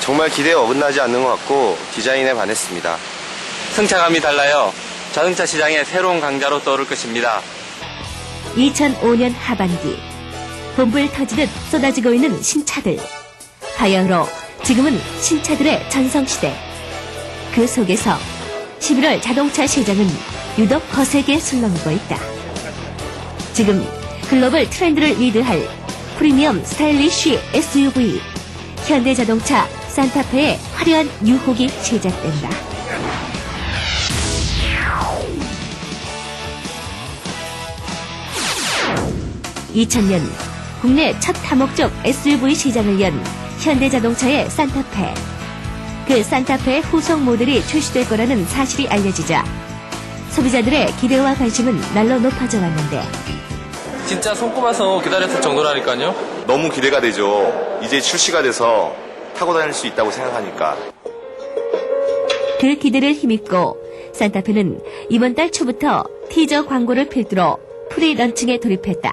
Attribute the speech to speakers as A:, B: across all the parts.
A: 정말 기대에 어긋나지 않는 것 같고 디자인에 반했습니다.
B: 승차감이 달라요. 자동차 시장의 새로운 강자로 떠오를 것입니다.
C: 2005년 하반기 봄불 터지듯 쏟아지고 있는 신차들. 바야흐로 지금은 신차들의 전성시대. 그 속에서 11월 자동차 시장은 유독 거세게 술렁이고 있다. 지금 글로벌 트렌드를 리드할 프리미엄 스타일리쉬 SUV 현대자동차 산타페의 화려한 유혹이 시작된다. 2000년 국내 첫 다목적 SUV 시장을 연 현대자동차의 산타페. 그 산타페의 후속 모델이 출시될 거라는 사실이 알려지자 소비자들의 기대와 관심은 날로 높아져 왔는데
B: 진짜 손꼽아서 기다렸을 정도라니까요.
A: 너무 기대가 되죠. 이제 출시가 돼서 타고 다닐 수 있다고 생각하니까.
C: 그 기대를 힘입고 산타페는 이번 달 초부터 티저 광고를 필두로 프리런칭에 돌입했다.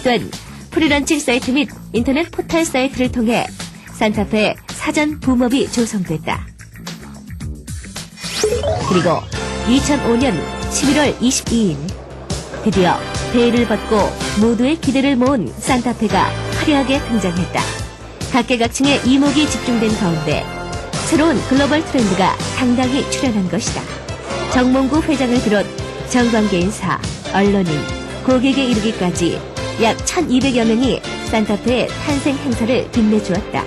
C: 또한 프리런칭 사이트 및 인터넷 포털 사이트를 통해 산타페 사전 붐업이 조성됐다. 그리고 2005년 11월 22일 드디어 베일을 벗고 모두의 기대를 모은 산타페가 화려하게 등장했다. 각계각층의 이목이 집중된 가운데 새로운 글로벌 트렌드가 당당히 출현한 것이다. 정몽구 회장을 비롯 정관계 인사, 언론인, 고객에 이르기까지 약 1200여 명이 산타페의 탄생 행사를 빛내주었다.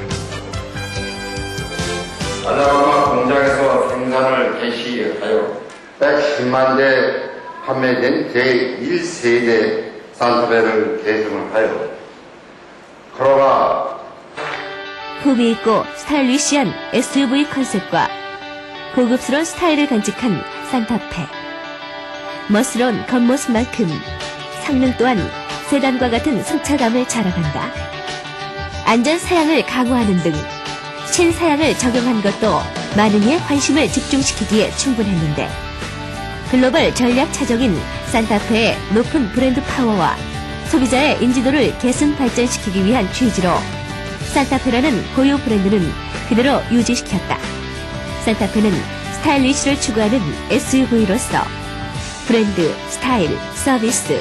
D: 아나바마 공장에서 생산을 개시하여 110만 대 판매된 제1세대 산타페를 개성을 하여 코로나
C: 품위 있고 스타일리시한 SUV 컨셉과 고급스러운 스타일을 간직한 산타페. 멋스러운 겉모습만큼 성능 또한 세단과 같은 승차감을 자랑한다. 안전 사양을 강화하는 등 신사양을 적용한 것도 많은 이의 관심을 집중시키기에 충분했는데 글로벌 전략 차종인 산타페의 높은 브랜드 파워와 소비자의 인지도를 계승 발전시키기 위한 취지로 산타페라는 고유 브랜드는 그대로 유지시켰다. 산타페는 스타일리시를 추구하는 SUV로서 브랜드, 스타일, 서비스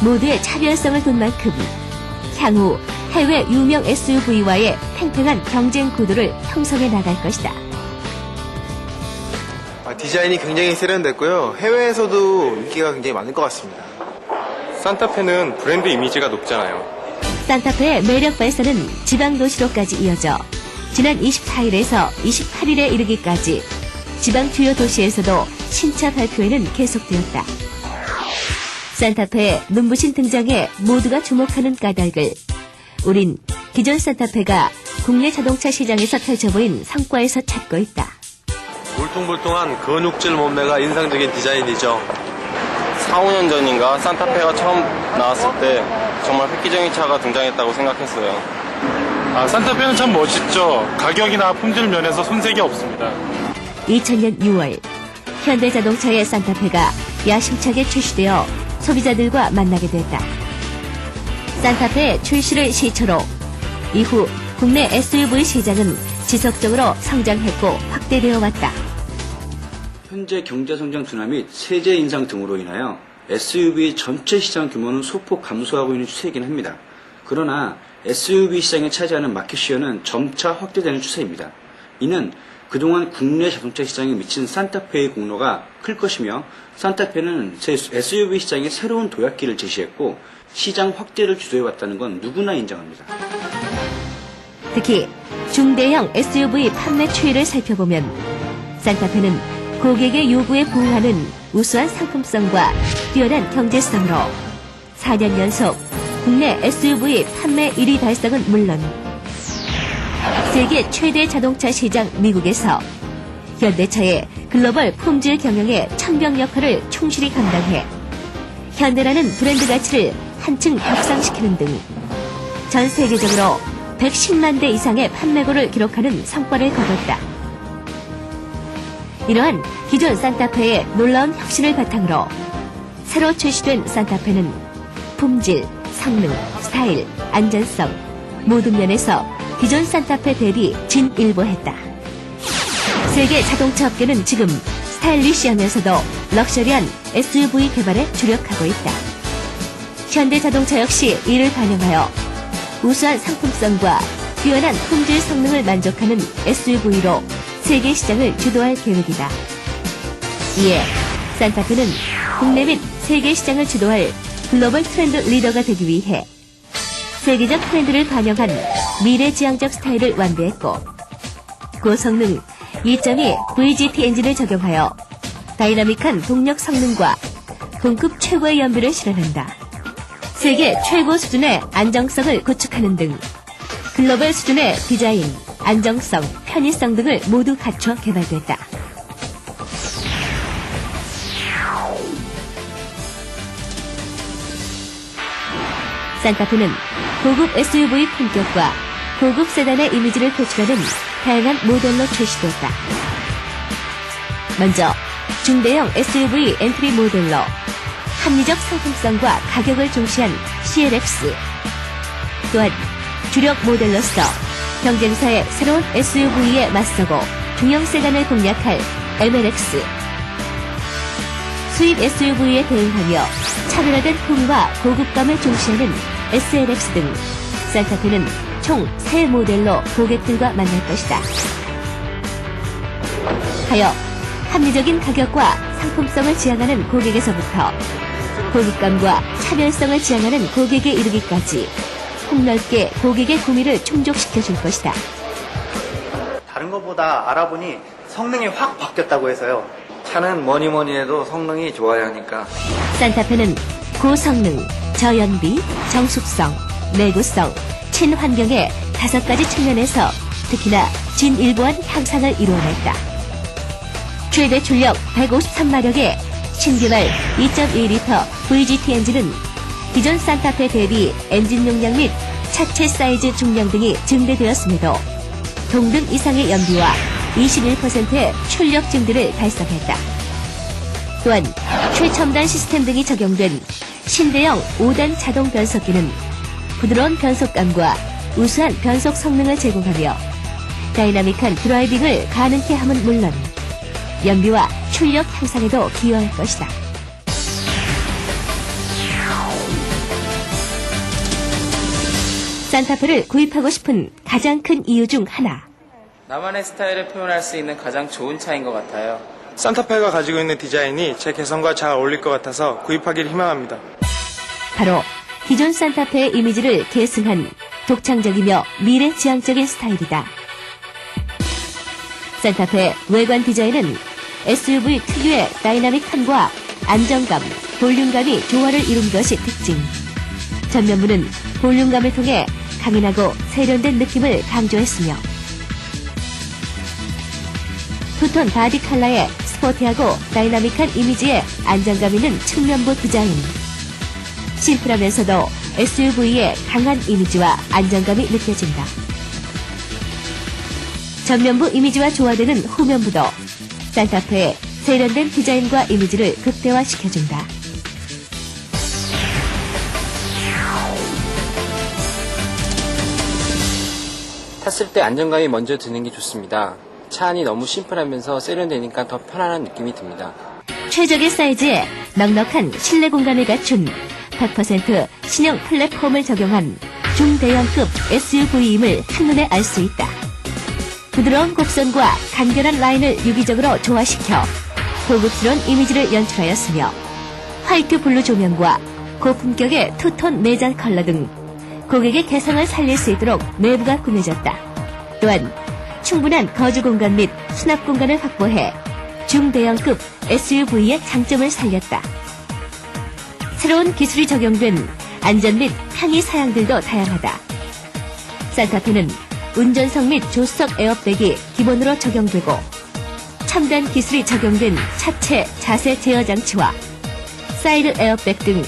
C: 모두의 차별성을 둔 만큼 향후 해외 유명 SUV와의 팽팽한 경쟁 구도를 형성해 나갈 것이다.
A: 디자인이 굉장히 세련됐고요. 해외에서도 인기가 굉장히 많을 것 같습니다.
B: 산타페는 브랜드 이미지가 높잖아요.
C: 산타페의 매력 발산은 지방 도시로까지 이어져 지난 24일에서 28일에 이르기까지 지방 주요 도시에서도 신차 발표회는 계속되었다. 산타페의 눈부신 등장에 모두가 주목하는 까닭을 우린 기존 산타페가 국내 자동차 시장에서 펼쳐보인 성과에서 찾고 있다.
B: 울퉁불퉁한 근육질 몸매가 인상적인 디자인이죠. 4, 5년 전인가 산타페가 처음 나왔을 때 정말 획기적인 차가 등장했다고 생각했어요.
E: 산타페는 참 멋있죠. 가격이나 품질 면에서 손색이 없습니다.
C: 2000년 6월 현대자동차의 산타페가 야심차게 출시되어 소비자들과 만나게 됐다. 산타페 출시를 시초로 이후 국내 SUV 시장은 지속적으로 성장했고 확대되어 왔다.
F: 현재 경제성장 둔화 및 세제 인상 등으로 인하여 SUV 전체 시장 규모는 소폭 감소하고 있는 추세이긴 합니다. 그러나 SUV 시장에 차지하는 마켓시어는 점차 확대되는 추세입니다. 이는 그동안 국내 자동차 시장에 미친 산타페의 공로가 클 것이며 산타페는 SUV 시장에 새로운 도약기를 제시했고 시장 확대를 주도해왔다는 건 누구나 인정합니다.
C: 특히 중대형 SUV 판매 추이를 살펴보면 산타페는 고객의 요구에 부응하는 우수한 상품성과 뛰어난 경제성으로 4년 연속 국내 SUV 판매 1위 달성은 물론 세계 최대 자동차 시장 미국에서 현대차의 글로벌 품질 경영의 청병 역할을 충실히 감당해 현대라는 브랜드 가치를 한층 격상시키는 등 전 세계적으로 110만 대 이상의 판매고를 기록하는 성과를 거뒀다. 이러한 기존 산타페의 놀라운 혁신을 바탕으로 새로 출시된 산타페는 품질, 성능, 스타일, 안전성 모든 면에서 기존 산타페 대비 진일보했다. 세계 자동차 업계는 지금 스타일리시하면서도 럭셔리한 SUV 개발에 주력하고 있다. 현대자동차 역시 이를 반영하여 우수한 상품성과 뛰어난 품질 성능을 만족하는 SUV로 세계 시장을 주도할 계획이다. 이에 산타페는 국내 및 세계 시장을 주도할 글로벌 트렌드 리더가 되기 위해 세계적 트렌드를 반영한 미래지향적 스타일을 완비했고, 고성능 2.2 VGT 엔진을 적용하여 다이나믹한 동력 성능과 동급 최고의 연비를 실현한다. 세계 최고 수준의 안정성을 구축하는 등 글로벌 수준의 디자인, 안정성, 편의성 등을 모두 갖춰 개발됐다. 산타페는 고급 SUV 품격과 고급 세단의 이미지를 표출하는 다양한 모델로 출시됐다. 먼저 중대형 SUV 엔트리 모델로 합리적 상품성과 가격을 중시한 CLX, 또한 주력 모델로서 경쟁사의 새로운 SUV에 맞서고 중형 세단을 공략할 MLX, 수입 SUV에 대응하며 차별화된 품위와 고급감을 중시하는 SLX 등 산타페는 총 3모델로 고객들과 만날 것이다. 하여 합리적인 가격과 상품성을 지향하는 고객에서부터 고급감과 차별성을 지향하는 고객에 이르기까지 폭넓게 고객의 구미를 충족시켜 줄 것이다.
G: 다른 것보다 알아보니 성능이 확 바뀌었다고 해서요. 차는 뭐니 해도 성능이 좋아야 하니까.
C: 산타페는 고성능, 저연비, 정숙성, 내구성, 친환경의 5가지 측면에서 특히나 진일보한 향상을 이루어냈다. 최대 출력 153마력의 신개발 2.2L VGT 엔진은 기존 산타페 대비 엔진 용량 및 차체 사이즈 중량 등이 증대되었음에도 동등 이상의 연비와 21%의 출력 증대를 달성했다. 또한 최첨단 시스템 등이 적용된 신대형 5단 자동 변속기는 부드러운 변속감과 우수한 변속 성능을 제공하며 다이나믹한 드라이빙을 가능케 함은 물론 연비와 출력 향상에도 기여할 것이다. 산타페를 구입하고 싶은 가장 큰 이유 중 하나.
B: 나만의 스타일을 표현할 수 있는 가장 좋은 차인 것 같아요.
H: 산타페가 가지고 있는 디자인이 제 개성과 잘 어울릴 것 같아서 구입하기를 희망합니다.
C: 바로 기존 산타페의 이미지를 계승한 독창적이며 미래지향적인 스타일이다. 산타페 외관 디자인은 SUV 특유의 다이나믹함과 안정감, 볼륨감이 조화를 이룬 것이 특징. 전면부는 볼륨감을 통해 강인하고 세련된 느낌을 강조했으며 투톤 바디 컬러의 스포티하고 다이나믹한 이미지에 안정감 있는 측면부 디자인. 심플하면서도 SUV의 강한 이미지와 안정감이 느껴진다. 전면부 이미지와 조화되는 후면부도 산타페의 세련된 디자인과 이미지를 극대화시켜준다.
B: 탔을 때 안정감이 먼저 드는 게 좋습니다. 차 안이 너무 심플하면서 세련되니까 더 편안한 느낌이 듭니다.
C: 최적의 사이즈에 넉넉한 실내 공간을 갖춘 100% 신형 플랫폼을 적용한 중대형급 SUV임을 한눈에 알 수 있다. 부드러운 곡선과 간결한 라인을 유기적으로 조화시켜 고급스러운 이미지를 연출하였으며 화이트 블루 조명과 고품격의 투톤 내장 컬러 등 고객의 개성을 살릴 수 있도록 내부가 꾸며졌다. 또한 충분한 거주 공간 및 수납 공간을 확보해 중대형급 SUV의 장점을 살렸다. 새로운 기술이 적용된 안전 및 편의 사양들도 다양하다. 산타페는 운전석 및 조수석 에어백이 기본으로 적용되고 첨단 기술이 적용된 차체 자세 제어 장치와 사이드 에어백 등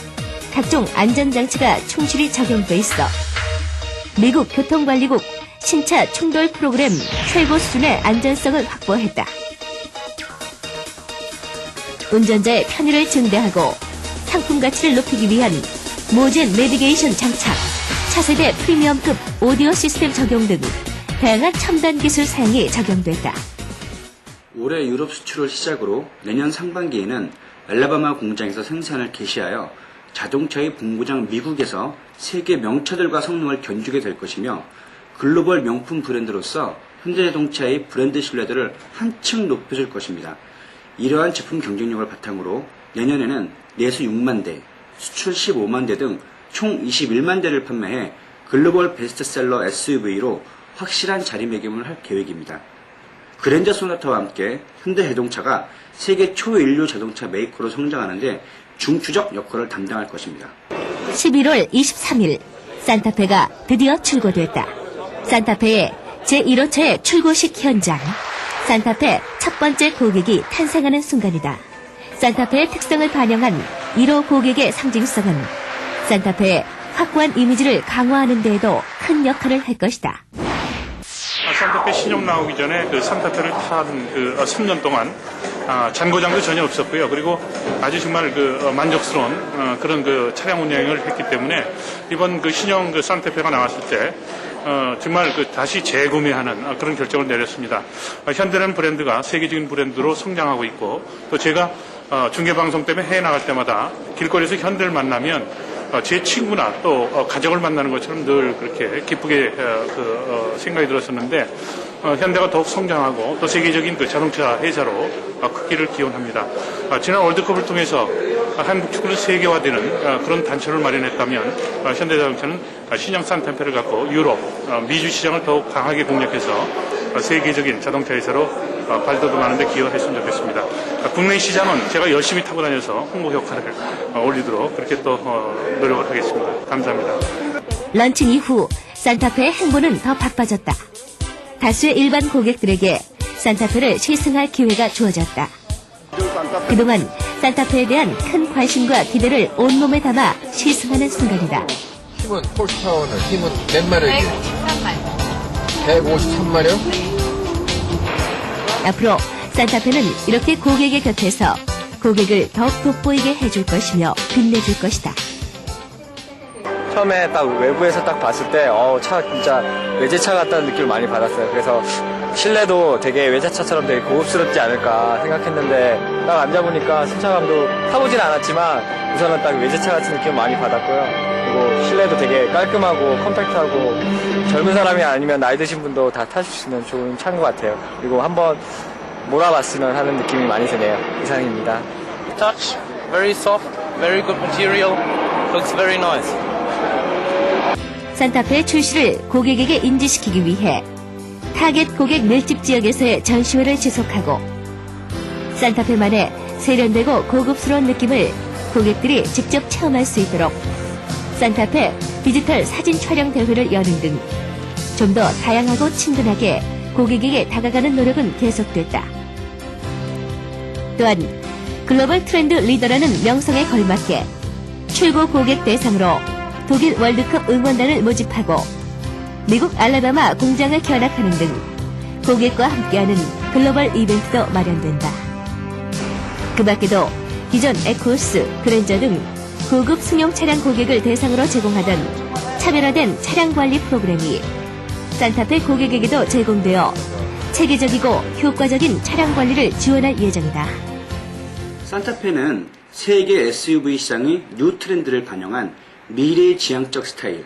C: 각종 안전장치가 충실히 적용돼 있어 미국 교통관리국 신차 충돌 프로그램 최고 수준의 안전성을 확보했다. 운전자의 편의를 증대하고 상품 가치를 높이기 위한 모젠 내비게이션 장착, 차세대 프리미엄급 오디오 시스템 적용 등 다양한 첨단 기술 사용이 적용됐다.
F: 올해 유럽 수출을 시작으로 내년 상반기에는 알라바마 공장에서 생산을 개시하여 자동차의 본고장 미국에서 세계 명차들과 성능을 견주게 될 것이며 글로벌 명품 브랜드로서 현대자동차의 브랜드 신뢰도를 한층 높여줄 것입니다. 이러한 제품 경쟁력을 바탕으로 내년에는 내수 6만 대, 수출 15만 대 등 총 21만 대를 판매해 글로벌 베스트셀러 SUV로 확실한 자리매김을 할 계획입니다. 그랜저 소나타와 함께 현대자동차가 세계 초인류 자동차 메이커로 성장하는데 중추적 역할을 담당할 것입니다.
C: 11월 23일 산타페가 드디어 출고됐다. 산타페의 제1호차의 출고식 현장. 산타페 첫 번째 고객이 탄생하는 순간이다. 산타페의 특성을 반영한 1호 고객의 상징성은 산타페의 확고한 이미지를 강화하는 데에도 큰 역할을 할 것이다.
E: 산타페 신형 나오기 전에 그 산타페를 탄 3년 동안 잔고장도 전혀 없었고요. 그리고 아주 정말 만족스러운 그런 차량 운행을 했기 때문에 이번 신형 산타페가 나왔을 때 정말 다시 재구매하는 그런 결정을 내렸습니다. 현대라는 브랜드가 세계적인 브랜드로 성장하고 있고 또 제가 중계방송 때문에 해외 나갈 때마다 길거리에서 현대를 만나면 제 친구나 또 가족을 만나는 것처럼 늘 그렇게 기쁘게 생각이 들었었는데 현대가 더욱 성장하고 또 세계적인 자동차 회사로 크기를 기원합니다. 지난 월드컵을 통해서 한국 축구는 세계화되는 그런 단초를 마련했다면 현대자동차는 신형 산타페를 갖고 유럽, 미주 시장을 더욱 강하게 공략해서 세계적인 자동차 회사로 발돋움하는 데 기여했으면 좋겠습니다. 국내 시장은 제가 열심히 타고 다녀서 홍보 효과를 올리도록 그렇게 또 노력을 하겠습니다. 감사합니다.
C: 런칭 이후 산타페의 행보는 더 바빠졌다. 다수의 일반 고객들에게 산타페를 시승할 기회가 주어졌다. 그동안 산타페에 대한 큰 관심과 기대를 온몸에 담아 시승하는 순간이다.
I: 힘은 홀스파워는 힘은 몇 마력이에요? 153마력?
C: 앞으로 산타페는 이렇게 고객의 곁에서 고객을 더욱 돋보이게 해줄 것이며 빛내줄 것이다.
J: 처음에 딱 외부에서 딱 봤을 때 차 진짜 외제차 같다는 느낌을 많이 받았어요. 그래서 실내도 되게 외제차처럼 되게 고급스럽지 않을까 생각했는데 딱 앉아보니까 승차감도 타보진 않았지만 우선은 딱 외제차 같은 느낌을 많이 받았고요. 그리고 실내도 되게 깔끔하고 컴팩트하고 젊은 사람이 아니면 나이 드신 분도 다 타실 수 있는 좋은 차인 것 같아요. 그리고 한번 몰아봤으면 하는 느낌이 많이 드네요. 이상입니다.
K: Touch, very soft, very good material, looks very nice.
C: 산타페 출시를 고객에게 인지시키기 위해 타겟 고객 밀집 지역에서의 전시회를 지속하고 산타페만의 세련되고 고급스러운 느낌을 고객들이 직접 체험할 수 있도록 산타페 디지털 사진 촬영 대회를 여는 등 좀 더 다양하고 친근하게 고객에게 다가가는 노력은 계속됐다. 또한 글로벌 트렌드 리더라는 명성에 걸맞게 출고 고객 대상으로 독일 월드컵 응원단을 모집하고 미국 알라바마 공장을 견학하는 등 고객과 함께하는 글로벌 이벤트도 마련된다. 그 밖에도 기존 에코스, 그랜저 등 고급 승용 차량 고객을 대상으로 제공하던 차별화된 차량 관리 프로그램이 산타페 고객에게도 제공되어 체계적이고 효과적인 차량 관리를 지원할 예정이다.
F: 산타페는 세계 SUV 시장의 뉴 트렌드를 반영한 미래의 지향적 스타일,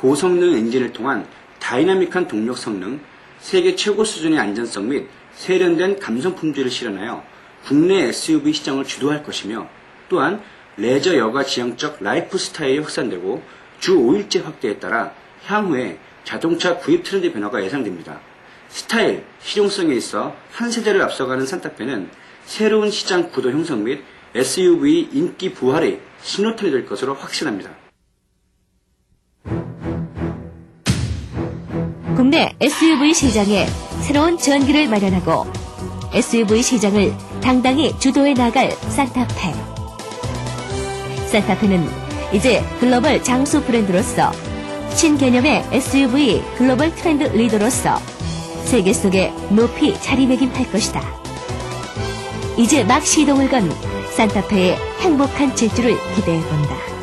F: 고성능 엔진을 통한 다이나믹한 동력 성능, 세계 최고 수준의 안전성 및 세련된 감성 품질을 실현하여 국내 SUV 시장을 주도할 것이며 또한 레저 여가 지향적 라이프 스타일이 확산되고 주 5일제 확대에 따라 향후에 자동차 구입 트렌드 변화가 예상됩니다. 스타일, 실용성에 있어 한 세대를 앞서가는 산타페는 새로운 시장 구도 형성 및 SUV 인기 부활의 신호탄이 될 것으로 확신합니다.
C: 국내 SUV 시장에 새로운 전기를 마련하고 SUV 시장을 당당히 주도해 나갈 산타페. 산타페는 이제 글로벌 장수 브랜드로서 신개념의 SUV 글로벌 트렌드 리더로서 세계 속에 높이 자리매김할 것이다. 이제 막 시동을 건 산타페의 행복한 질주를 기대해본다.